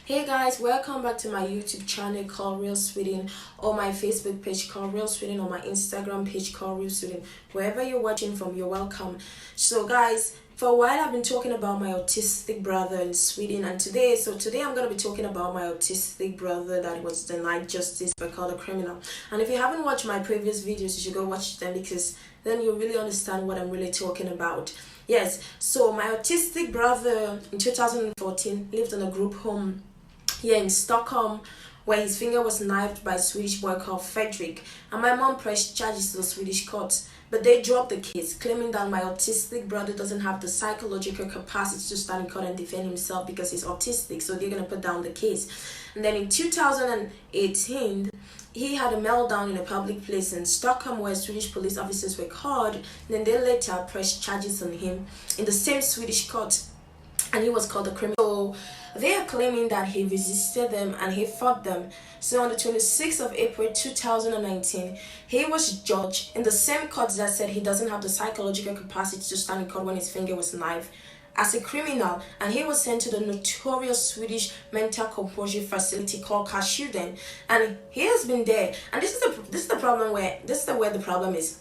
Hey guys, welcome back to my YouTube channel called Real Sweden, or my Facebook page called Real Sweden, or my Instagram page called Real Sweden. Wherever you're watching from, you're welcome. So guys, for a while I've been talking about my autistic brother in Sweden, and today I'm going to be talking about my autistic brother that was denied justice by called a criminal. And if you haven't watched my previous videos, you should go watch them, because then you'll really understand what I'm really talking about. Yes, so my autistic brother in 2014 lived in a group home here in Stockholm, where his finger was knifed by a Swedish boy called Fredrik, and my mom pressed charges to the Swedish courts, but they dropped the case, claiming that my autistic brother doesn't have the psychological capacity to stand in court and defend himself because he's autistic, so they're going to put down the case. And then in 2018, he had a meltdown in a public place in Stockholm where Swedish police officers were called, and then they later pressed charges on him in the same Swedish court, and he was called a criminal. So they are claiming that he resisted them and he fought them. So on the 26th of April 2019, he was judged in the same court that said he doesn't have the psychological capacity to stand in court when his finger was knifed as a criminal, and he was sent to the notorious Swedish mental composure facility called Kasuden, and he has been there. And this is the problem where the problem is.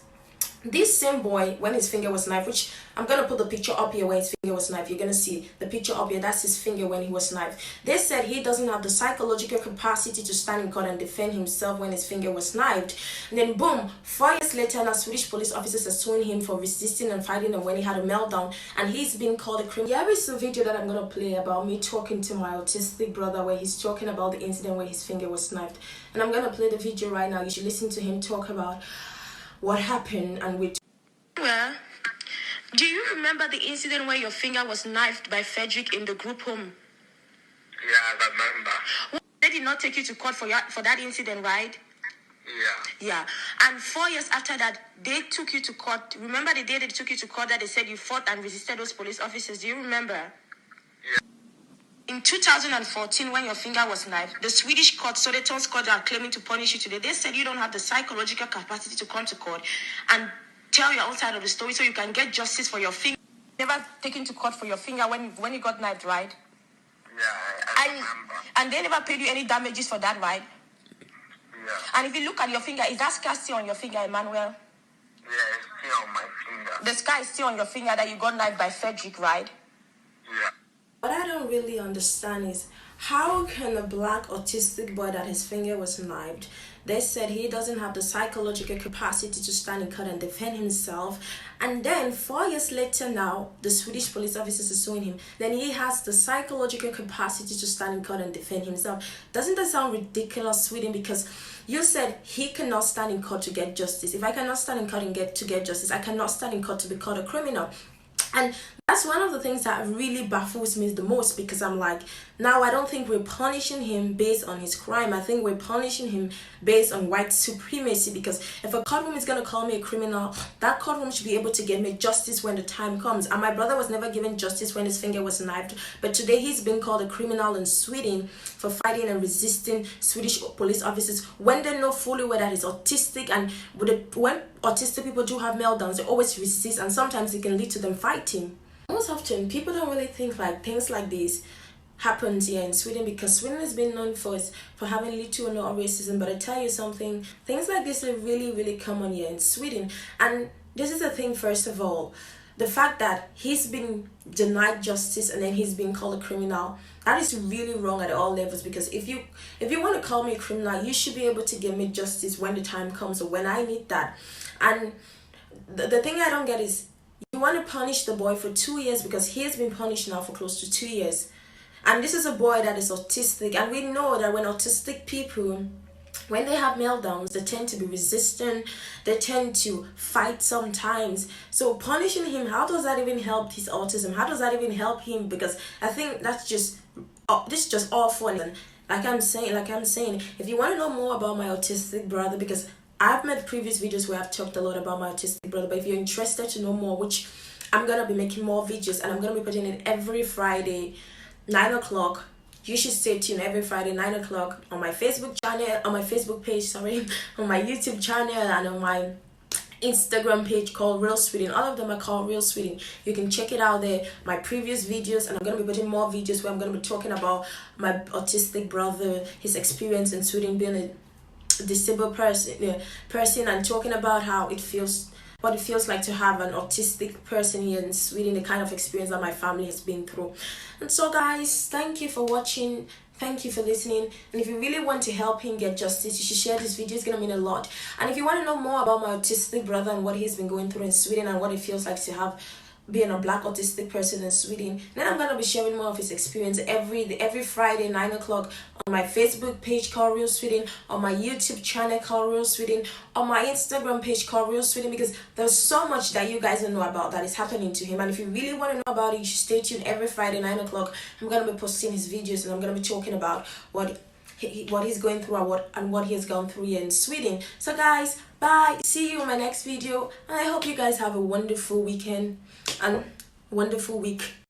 This same boy, when his finger was knifed, which I'm going to put the picture up here where his finger was knifed. You're going to see the picture up here. That's his finger when he was knifed. They said he doesn't have the psychological capacity to stand in court and defend himself when his finger was knifed. And then boom, 4 years later, now Swedish police officers are suing him for resisting and fighting them when he had a meltdown. And he's been called a criminal. Here is a video that I'm going to play about me talking to my autistic brother, where he's talking about the incident where his finger was knifed. And I'm going to play the video right now. You should listen to him talk about what happened and which. Well, do you remember the incident where your finger was knifed by Fredrik in the group home? Yeah, I remember. Well, they did not take you to court for that incident, right? Yeah. Yeah. And 4 years after that, they took you to court. Remember the day they took you to court that they said you fought and resisted those police officers? Do you remember? Yeah. In 2014, when your finger was knifed, the Swedish court, Södertörns court, are claiming to punish you today. They said you don't have the psychological capacity to come to court and tell your own side of the story so you can get justice for your finger. Never taken to court for your finger when you got knifed, right? Yeah, I remember. And they never paid you any damages for that, right? Yeah. And if you look at your finger, is that scar still on your finger, Emmanuel? Yeah, it's still on my finger. The scar is still on your finger that you got knifed by Fredrik, right? Yeah. What I don't really understand is, how can a black autistic boy that his finger was knifed, they said he doesn't have the psychological capacity to stand in court and defend himself, and then 4 years later now, the Swedish police officers are suing him, then he has the psychological capacity to stand in court and defend himself. Doesn't that sound ridiculous, Sweden? Because you said he cannot stand in court to get justice. If I cannot stand in court and to get justice, I cannot stand in court to be called a criminal. And that's one of the things that really baffles me the most, because I'm like, now I don't think we're punishing him based on his crime. I think we're punishing him based on white supremacy, because if a courtroom is going to call me a criminal, that courtroom should be able to give me justice when the time comes. And my brother was never given justice when his finger was knifed, but today he's been called a criminal in Sweden for fighting and resisting Swedish police officers when they know fully well that he's autistic. And when autistic people do have meltdowns, they always resist, and sometimes it can lead to them fighting. Most often, people don't really think like things like this happens here in Sweden, because Sweden has been known for having little or no racism. But I tell you something, things like this are really, really common here in Sweden. And this is the thing, first of all, the fact that he's been denied justice and then he's been called a criminal, that is really wrong at all levels. Because if you want to call me a criminal, you should be able to give me justice when the time comes or when I need that. And the thing I don't get is, you want to punish the boy for 2 years, because he has been punished now for close to 2 years. And this is a boy that is autistic, and we know that when autistic people, when they have meltdowns, they tend to be resistant, they tend to fight sometimes. So punishing him, how does that even help his autism? How does that even help him? Because I think that's just, this is just all fun. And like I'm saying, if you want to know more about my autistic brother, because I've made previous videos where I've talked a lot about my autistic brother, but if you're interested to know more, which I'm going to be making more videos, and I'm going to be putting it every Friday, 9 o'clock. You should stay tuned every Friday, 9 o'clock on my Facebook channel, on my Facebook page, on my YouTube channel, and on my Instagram page called Real Sweden. All of them are called Real Sweden. You can check it out there. My previous videos, and I'm gonna be putting more videos where I'm gonna be talking about my autistic brother, his experience in Sweden, being a disabled person, and talking about how it feels, what it feels like to have an autistic person here in Sweden, the kind of experience that my family has been through. And so guys, thank you for watching. Thank you for listening. And if you really want to help him get justice, you should share this video. It's gonna mean a lot. And if you want to know more about my autistic brother and what he's been going through in Sweden and what it feels like to have being a black autistic person in Sweden, then I'm gonna be sharing more of his experience every Friday 9 o'clock on my Facebook page called Real Sweden, on my YouTube channel called Real Sweden, on my Instagram page called Real Sweden, because there's so much that you guys don't know about that is happening to him. And if you really want to know about it, you should stay tuned every Friday 9 o'clock. I'm gonna be posting his videos, and I'm gonna be talking about what he's going through and what he has gone through here in Sweden. So guys, bye, see you in my next video, and I hope you guys have a wonderful weekend and wonderful week.